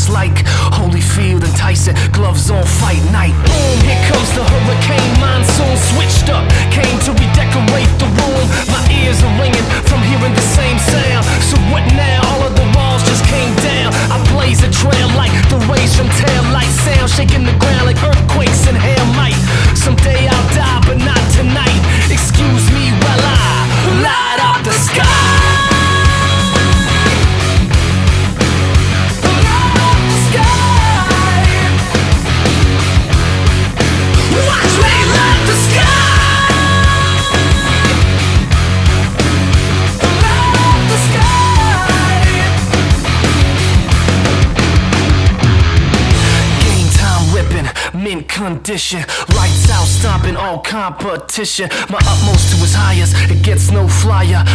just like Holyfield and Tyson, gloves on fight night. Boom, here comes the hurricane, monsoon switched up, came to redecorate the room. My ears are ringing from hearing the same sound. So what now? All of the walls just came down. I blaze a trail like the rays from tail light sound, shaking the ground like earthquakes and hail might. Someday I'll die, but not tonight. Excuse me while I light up the sky. Mint condition, lights out, stomping all competition. My utmost to his highest, it gets no flyer.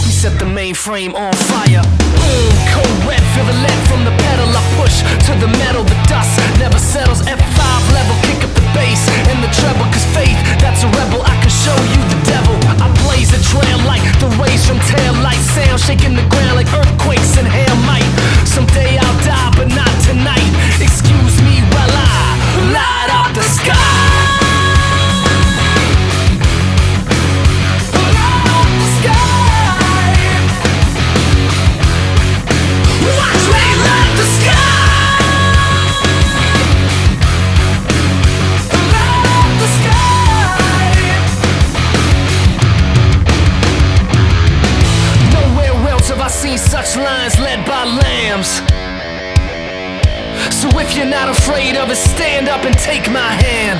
We set the mainframe on fire. Boom, cold red, feel the lead from the pedal. I push to the metal, the dust never settles. F5 level, kick up the bass and the treble. Cause faith, that's a rebel, I can show you the devil. I blaze a trail like the rays from tail light sound, shaking the ground like earthquakes and hail might. Someday I'll die, but not tonight. Excuse me while I light up the sky. Light up the sky. Watch me light the sky. Light up the sky. Nowhere else have I seen such lines led by lambs. So if you're not afraid of it, stand up and take my hand.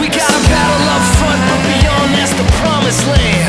We got a battle up front, but beyond that's the promised land.